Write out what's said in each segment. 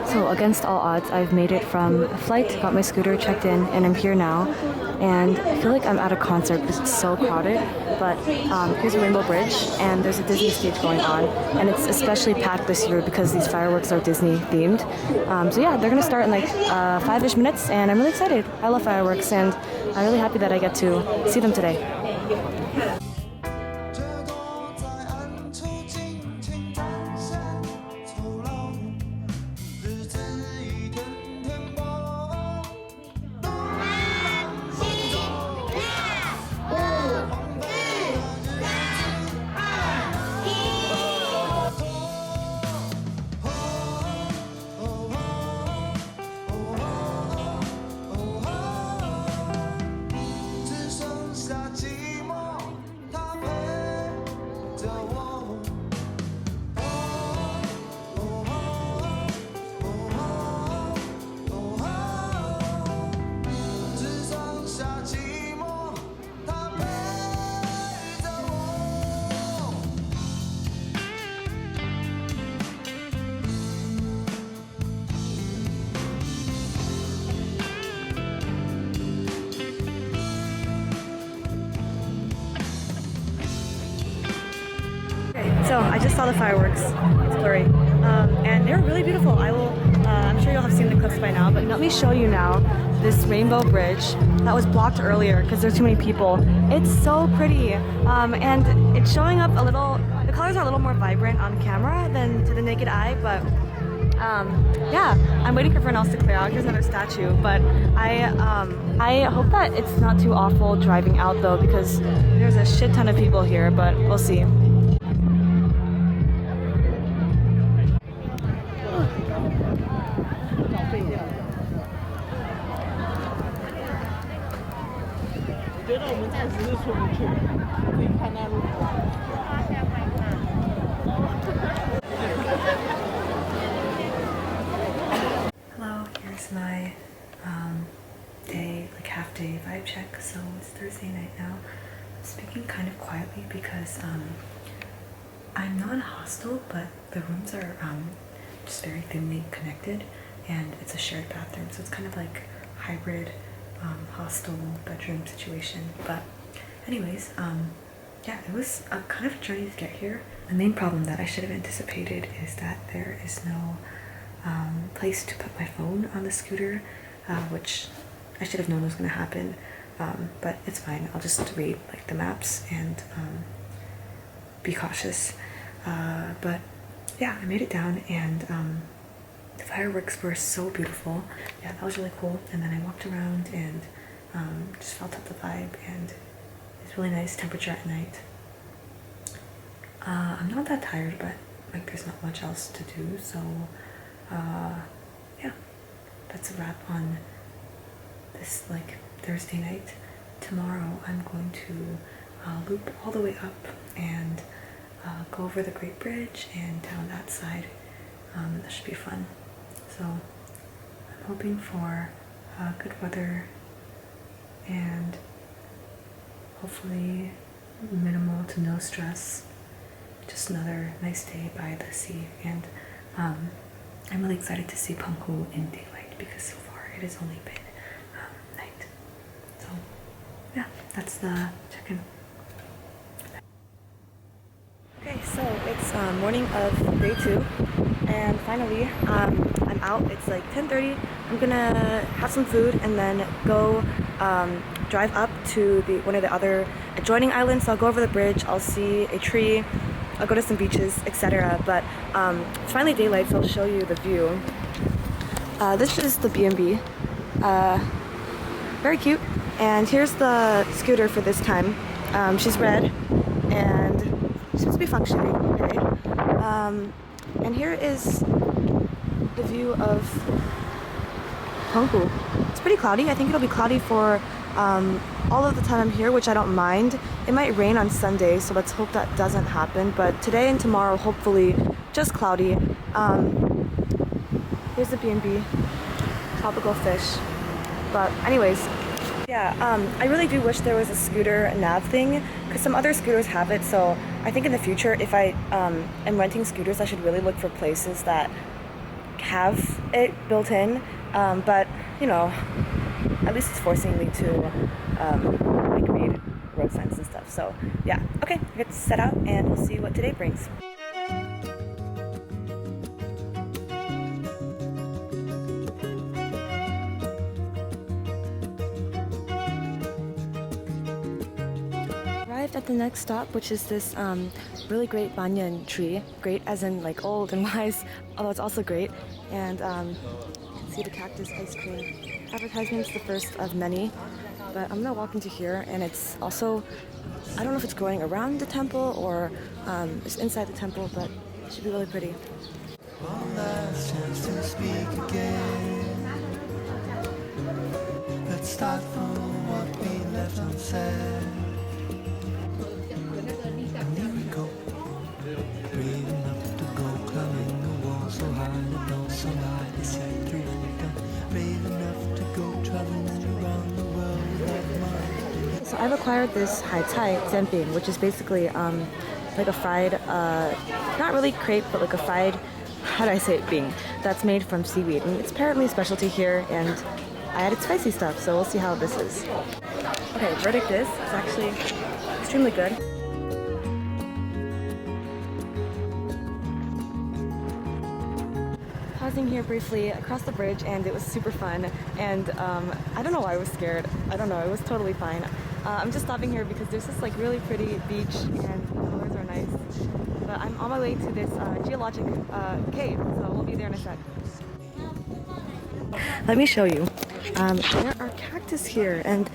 So against all odds, I've made it from a flight, got my scooter, checked in, and I'm here now. And I feel like I'm at a concert because it's so crowded. But here's a Rainbow Bridge, and there's a Disney stage going on. And it's especially packed this year because these fireworks are Disney themed. So yeah, they're gonna start in like 5-ish minutes, and I'm really excited. I love fireworks, and I'm really happy that I get to see them today. So I just saw the fireworks. It's blurry, and they're really beautiful. I'm sure you'll have seen the clips by now, but let me show you now this Rainbow Bridge that was blocked earlier because there's too many people. It's so pretty, and it's showing up a little. The colors are a little more vibrant on camera than to the naked eye, but yeah, I'm waiting for everyone else to clear out. Here's another statue, but I hope that it's not too awful driving out though because there's a shit ton of people here, but we'll see. Hello, here's my day, like half day vibe check. So it's Thursday night now. I'm speaking kind of quietly because I'm not in a hostel, but the rooms are just very thinly connected, and it's a shared bathroom, so it's kind of like hybrid hostel bedroom situation. But anyways, yeah, it was a kind of a journey to get here. The main problem that I should have anticipated is that there is no place to put my phone on the scooter, which I should have known was going to happen, but it's fine. I'll just read like the maps and be cautious. But yeah, I made it down, and the fireworks were so beautiful. Yeah, that was really cool. And then I walked around and just felt up the vibe, and it's really nice temperature at night. I'm not that tired, but like there's not much else to do, so yeah, that's a wrap on this like Thursday night. Tomorrow I'm going to loop all the way up and go over the Great Bridge and down that side. That should be fun. So I'm hoping for good weather and hopefully minimal to no stress. Just another nice day by the sea, and I'm really excited to see Penghu in daylight because so far it has only been night. So yeah, that's the check-in. Okay, so it's morning of day 2, and finally I'm out. It's like 10:30. I'm gonna have some food and then go drive up to one of the other adjoining islands. So I'll go over the bridge, I'll see a tree, I'll go to some beaches, etc. But it's finally daylight, so I'll show you the view. This is the B&B. Very cute. And here's the scooter for this time. She's red and seems to be functioning okay. And here is the view of Penghu. It's pretty cloudy. I think it'll be cloudy for all of the time I'm here, which I don't mind. It might rain on Sunday, so let's hope that doesn't happen. But today and tomorrow, hopefully, just cloudy. Here's the B&B, tropical fish. But anyways, yeah, I really do wish there was a scooter nav thing, because some other scooters have it. So I think in the future, if I am renting scooters, I should really look for places that have it built in, but you know, at least it's forcing me to like read road signs and stuff. So yeah, okay, let's set out and we'll see what today brings. Arrived at the next stop, which is this really great banyan tree. Great as in like old and wise, although it's also great. And you can see the cactus ice cream advertisement's the first of many. But I'm gonna walk into here, and it's also, I don't know if it's growing around the temple or it's inside the temple, but it should be really pretty. One last chance to speak again. Let's start from what we left unsaid. And here we go, brave enough to go, climbing the wall so high that no sunlight is set through them. Brave enough to go, traveling around the world without mind. So I've acquired this hai cai zemping, which is basically like a fried, not really crepe, but like a fried, how do I say it, bing, that's made from seaweed. And it's apparently a specialty here, and I added spicy stuff, so we'll see how this is. Okay, verdict is, it's actually extremely good. Pausing here briefly across the bridge, and it was super fun, and I don't know why I was scared. I don't know, it was totally fine. I'm just stopping here because there's this like really pretty beach and the colors are nice. But I'm on my way to this geologic cave, so we'll be there in a sec. Let me show you. There are cactus here, and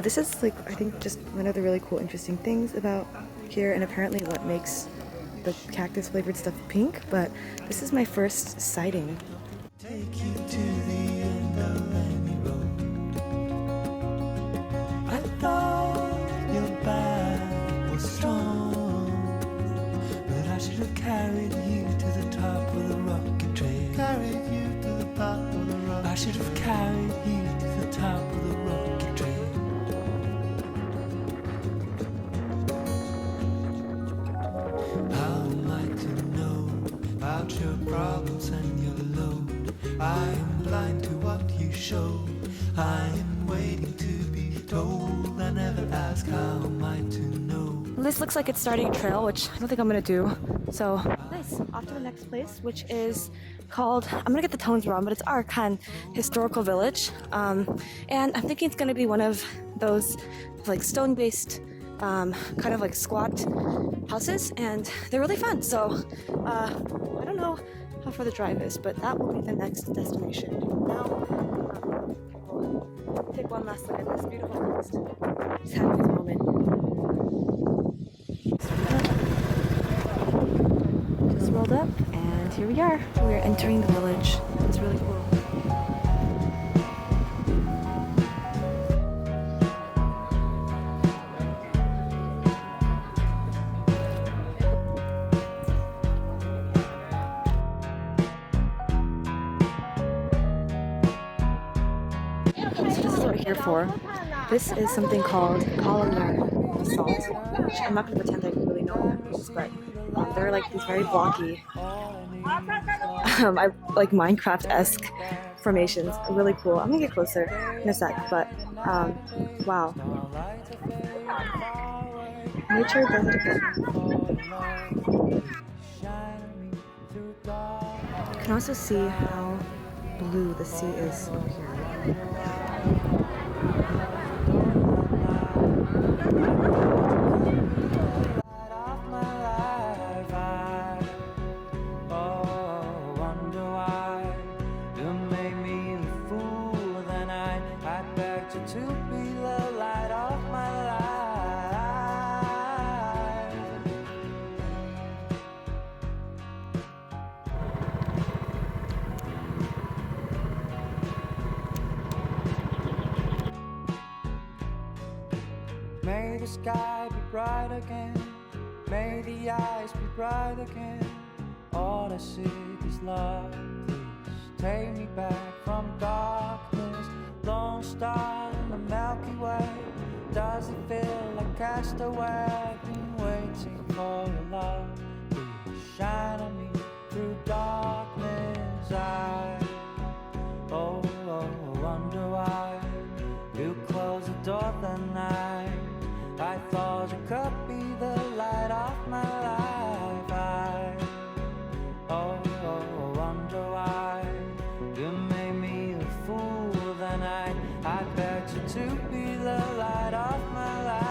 this is like, I think, just one of the really cool interesting things about here, and apparently what makes the cactus flavored stuff pink, but this is my first sighting. Take you to the end of any road. I thought your back was strong, but I should have carried you to the top of the rocky trail. Carried you to the top of the rock. I should have carried you to the top of the rocky trail. How am I to know about your problems and your load? I am blind to what you show. I am waiting to be told. I never ask, how am I to know? This looks like it's starting a trail, which I don't think I'm gonna do. So nice. Off to the next place, which is called, I'm gonna get the tones wrong, but it's Arkan Historical Village. And I'm thinking it's gonna be one of those like stone-based kind of like squat houses, and they're really fun. So I don't know how far the drive is, but that will be the next destination. Now we'll take one last look at this beautiful coast. Just have this moment. Just rolled up, and here we are. We're entering the village. It's really cool. Here for. This is something called columnar basalt, which I'm not going to pretend I really know what that means, but they're like these very blocky, like Minecraft-esque formations. Really cool. I'm going to get closer in a sec, but wow. Nature does it again. You can also see how blue the sea is over here. To be the light of my life. May the sky be bright again, may the eyes be bright again. All I seek is love. Please take me back from darkness. Lone star in the Milky Way. Does it feel like castaway? I've been waiting for your love. Please shine on me through darkness. I wonder why you closed the door that night. I thought you could be the light of my life. I wonder why you made me a fool that night. I begged you to be the light of my life.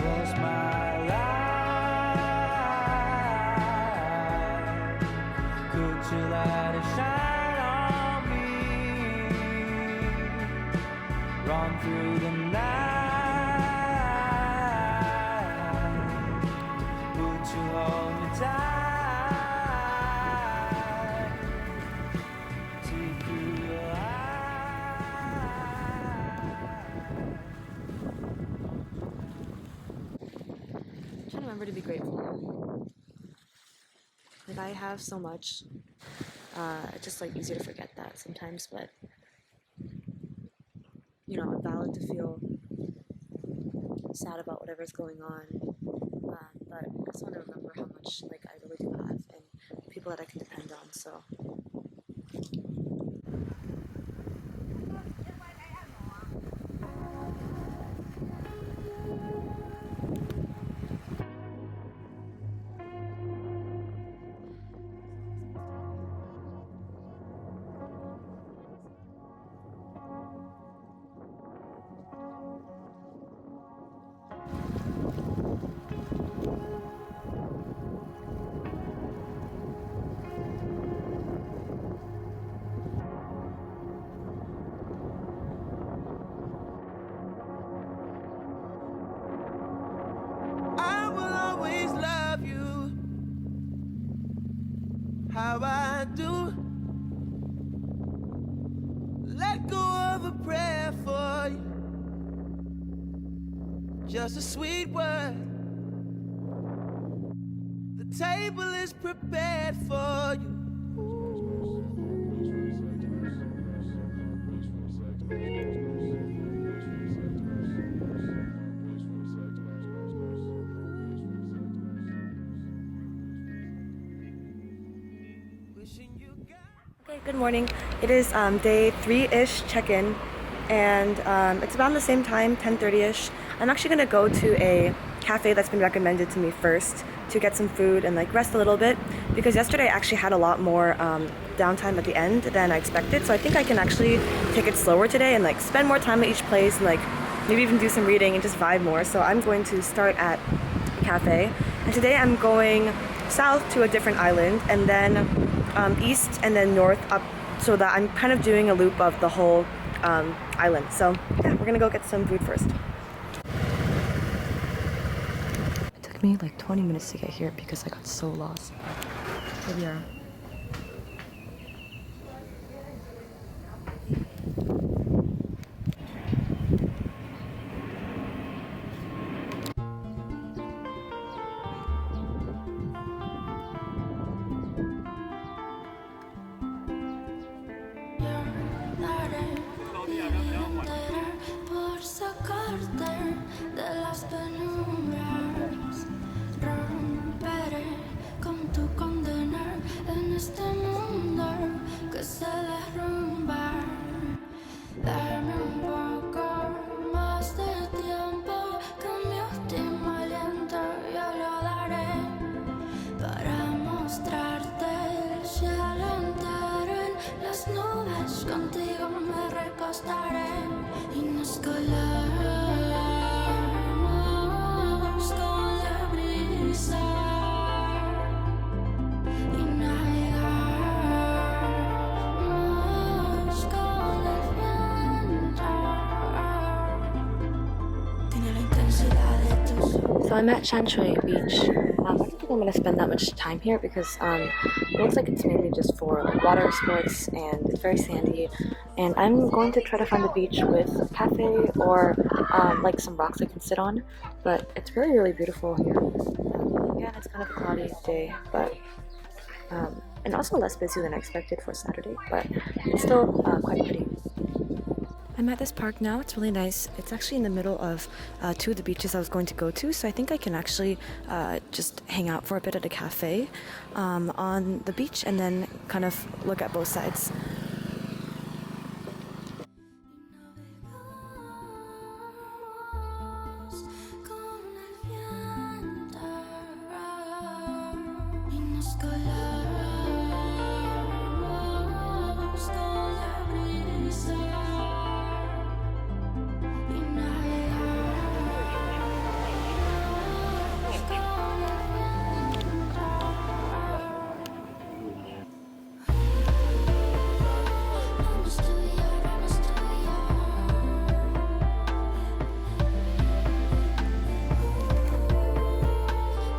Was my life? Could you let it shine on me? Run through the night. Would you hold me tight? See through your eyes. Trying to remember to be grateful. Like I have so much. It's just like easy to forget that sometimes, but you know, it's valid to feel sad about whatever's going on. But I just want to remember how much like I really do have and people that I can depend on. So I will always love you how I do. Let go of a prayer for you, just a sweet word. The table is prepared for you. okay, good morning. It is day 3-ish check-in, and it's around the same time, 10:30ish. I'm actually gonna go to a cafe that's been recommended to me first to get some food and like rest a little bit, because yesterday I actually had a lot more downtime at the end than I expected. So I think I can actually take it slower today and like spend more time at each place and like maybe even do some reading and just vibe more. So I'm going to start at a cafe, and today I'm going south to a different island, and then east and then north up, so that I'm kind of doing a loop of the whole island. So yeah, we're gonna go get some food first. It took me like 20 minutes to get here because I got so lost. Here we are. Por sacarte de las penumbras, romperé con tu condena en este mundo que se derrumba. Dame un poco más de tiempo, que mi último aliento yo lo daré para mostrarte el cielo entero. En las nubes contigo me recostaré y nos colamos con la brisa y navegamos con el viento. Tiene I'm at Shanxue Beach. I don't think I'm gonna spend that much time here because it looks like it's mainly just for like water sports and it's very sandy. And I'm going to try to find a beach with a cafe or like some rocks I can sit on. But it's really, really beautiful here. Yeah, it's kind of a cloudy day, but and also less busy than I expected for Saturday, but it's still quite pretty. I'm at this park now. It's really nice. It's actually in the middle of two of the beaches I was going to go to, so I think I can actually just hang out for a bit at a cafe on the beach and then kind of look at both sides. Con el viento y nos colamos con la brisa y navegamos con el viento. Vamos tú y yo, vamos tú y yo. Vamos los dos, vamos los dos. Vamos tú y yo, vamos tú y yo.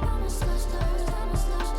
Vamos los dos, vamos los dos.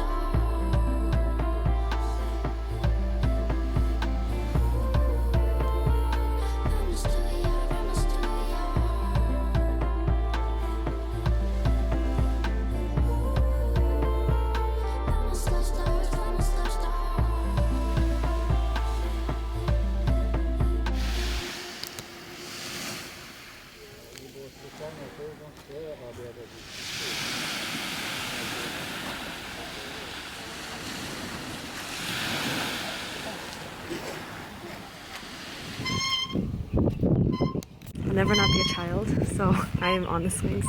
I'll never not be a child, so I am on the swings.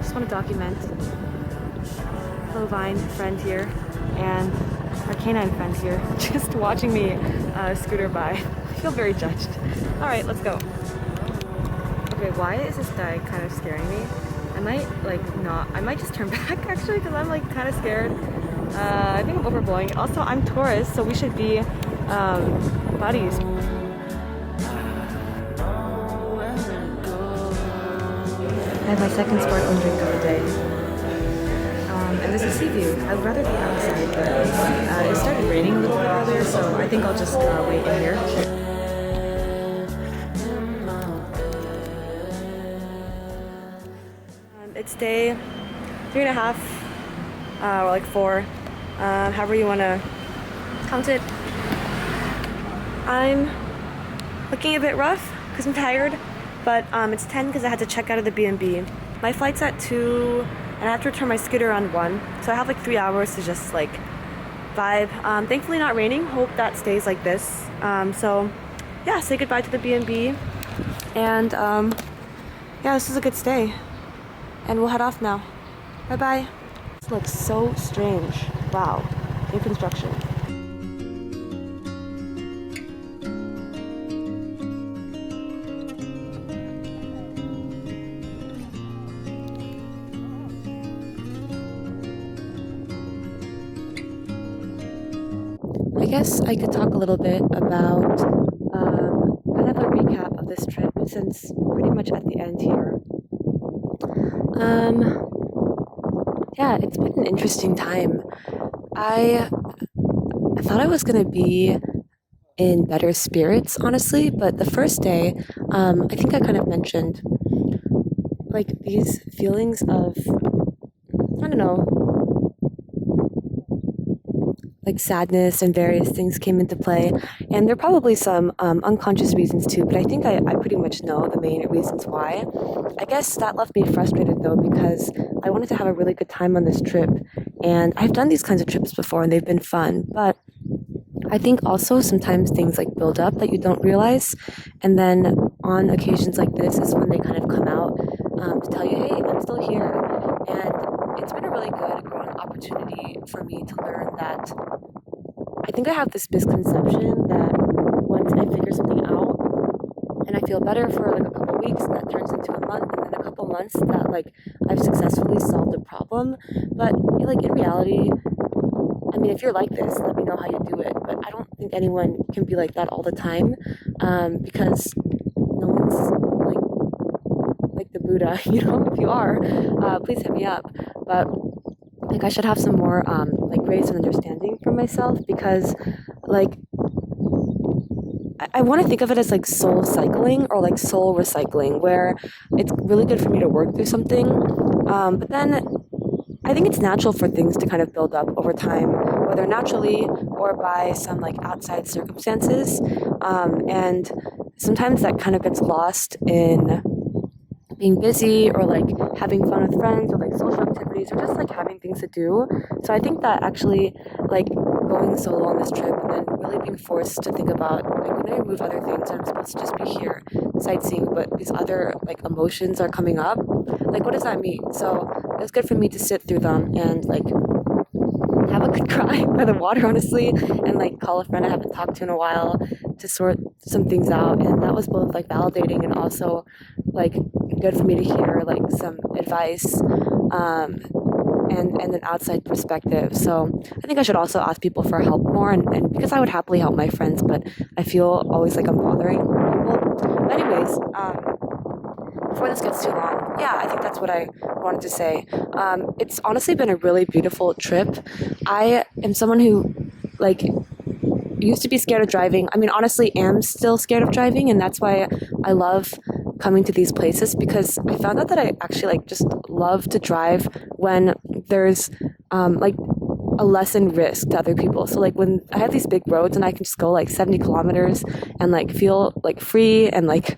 Just want to document bovine friend here and our canine friend here just watching me scooter by. I feel very judged. All right, let's go. Okay, why is this guy kind of scaring me? I might just turn back actually because I'm like kind of scared. I think I'm overblowing. Also, I'm tourist, so we should be buddies. I have my second sparkling drink of the day. And this is sea view. I would rather be outside, but it started raining a little bit earlier, so I think I'll just wait in here. It's day 3.5, or like 4, however you want to count it. I'm looking a bit rough because I'm tired. But it's 10 because I had to check out of the B&B. My flight's at 2, and I have to return my scooter around 1. So I have like 3 hours to just like vibe. Thankfully not raining. Hope that stays like this. So yeah, say goodbye to the B&B. And yeah, this is a good stay. And we'll head off now. Bye bye. This looks so strange. Wow. New construction. I guess I could talk a little bit about kind of a recap of this trip since pretty much at the end here. Yeah, it's been an interesting time. I thought I was gonna be in better spirits, honestly. But the first day, I think I kind of mentioned like these feelings of, I don't know, like sadness and various things came into play. And there are probably some unconscious reasons too, but I think I pretty much know the main reasons why. I guess that left me frustrated though, because I wanted to have a really good time on this trip. And I've done these kinds of trips before and they've been fun, but I think also sometimes things like build up that you don't realize. And then on occasions like this is when they kind of come out to tell you, hey, I'm still here. And it's been a really good growing opportunity for me to learn that I think I have this misconception that once I figure something out and I feel better for like a couple weeks, and that turns into a month, and then a couple months that like I've successfully solved a problem. But like in reality, I mean, if you're like this, let me know how you do it. But I don't think anyone can be like that all the time, because no one's like the Buddha. You know, if you are, please hit me up. But like I should have some more like grace and understanding for myself, because like I want to think of it as like soul cycling or like soul recycling, where it's really good for me to work through something, but then I think it's natural for things to kind of build up over time, whether naturally or by some like outside circumstances. And sometimes that kind of gets lost in being busy or like having fun with friends or like social activities or just like having things to do. So I think that actually like going solo on this trip and then really being forced to think about like when I remove other things, I'm supposed to just be here sightseeing, but these other like emotions are coming up. Like what does that mean? So it was good for me to sit through them and like have a good cry by the water, honestly, and like call a friend I haven't talked to in a while to sort some things out. And that was both like validating and also like good for me to hear like some advice, and an outside perspective. So I think I should also ask people for help more, and because I would happily help my friends, but I feel always like I'm bothering people. But anyways, before this gets too long, yeah, I think that's what I wanted to say. It's honestly been a really beautiful trip. I am someone who like used to be scared of driving. I mean, honestly, am still scared of driving, and that's why I love coming to these places, because I found out that I actually like just love to drive when there's like a lessened risk to other people. So like when I have these big roads and I can just go like 70 kilometers and like feel like free and like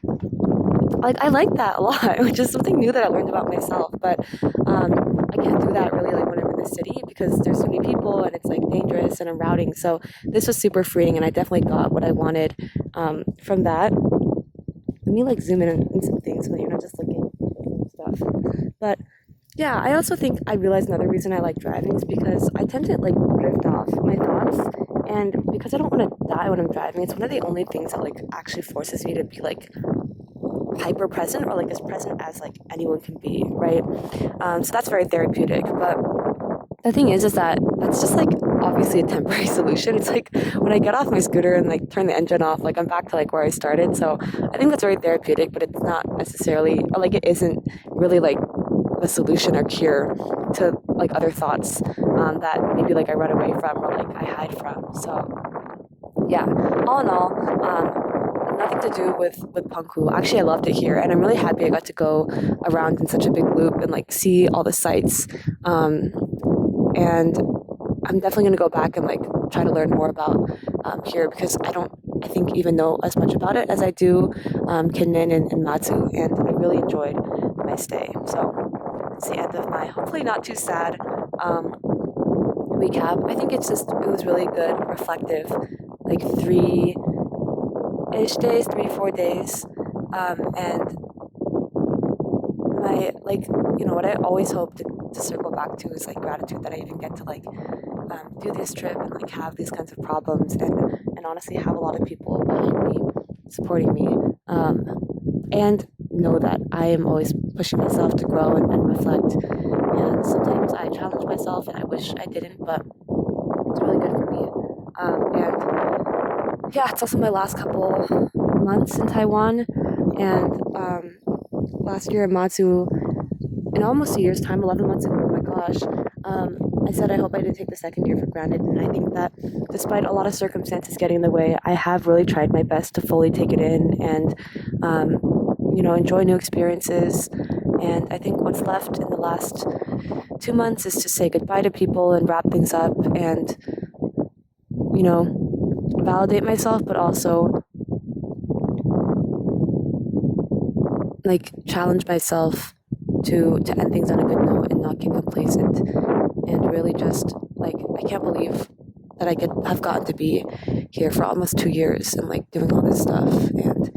I like that a lot, which is something new that I learned about myself. But I can't do that really like when I'm in the city because there's so many people and it's like dangerous and I'm routing. So this was super freeing, and I definitely got what I wanted from that. Let me like zoom in on some things so that you're not just looking at stuff. But yeah, I also think I realized another reason I like driving is because I tend to like drift off my thoughts, and because I don't want to die when I'm driving, it's one of the only things that like actually forces me to be like hyper present, or like as present as like anyone can be, right? So that's very therapeutic. But the thing is that that's just like obviously a temporary solution. It's like when I get off my scooter and like turn the engine off, like I'm back to like where I started. So I think that's very therapeutic, but it's not necessarily, or like it isn't really like a solution or cure to like other thoughts that maybe like I run away from or like I hide from. So yeah, all in all, nothing to do with penghu. Actually, I loved it here, and I'm really happy I got to go around in such a big loop and like see all the sights. And I'm definitely gonna go back and like try to learn more about here, because I think even know as much about it as I do Kinmen and Matsu, and I really enjoyed my stay. So it's the end of my hopefully not too sad recap. I think it was really good, reflective, like 4 days, and my like what I always hope to circle back to is like gratitude that I even get to like do this trip and like have these kinds of problems, and honestly have a lot of people behind me supporting me, and know that I am always pushing myself to grow and reflect, and sometimes I challenge myself and I wish I didn't, but it's really good for me. And yeah, it's also my last couple months in Taiwan, and last year in Matsu, in almost a year's time, 11 months ago, oh my gosh, I said I hope I didn't take the second year for granted, and I think that despite a lot of circumstances getting in the way, I have really tried my best to fully take it in and, enjoy new experiences. And I think what's left in the last 2 months is to say goodbye to people and wrap things up and, validate myself, but also like challenge myself to end things on a good note and not get complacent and really just like I can't believe that have gotten to be here for almost 2 years and like doing all this stuff, and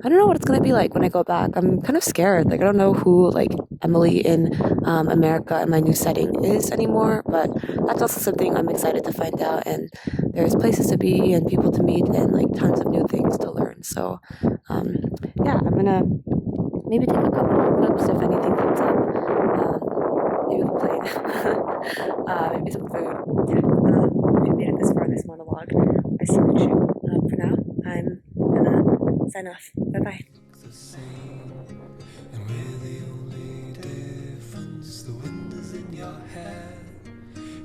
I don't know what it's gonna be like when I go back. I'm kind of scared. Like I don't know who like Emily in America and my new setting is anymore, but that's also something I'm excited to find out. And there's places to be and people to meet and like tons of new things to learn. So yeah, I'm gonna maybe take a couple more clips if anything comes up. Maybe the plane. Maybe some food. Yeah. If you made it this far in this monologue, I salute you. For now, I'm gonna sign off. Bye bye. The same, and we're the only difference. The wind is in your hair,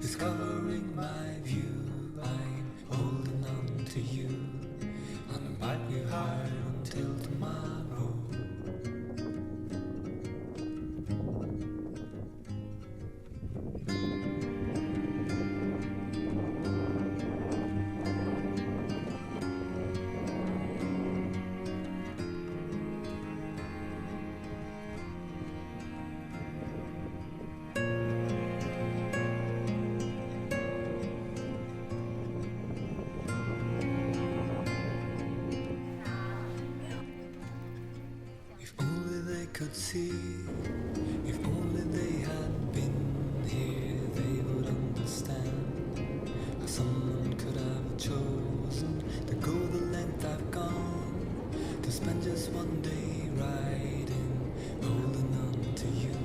it's covering my view. I'm holding on to you, and I bite you hard until tomorrow. If only they could see, if only they had been here, they would understand how someone could have chosen to go the length I've gone, to spend just one day riding, holding on to you.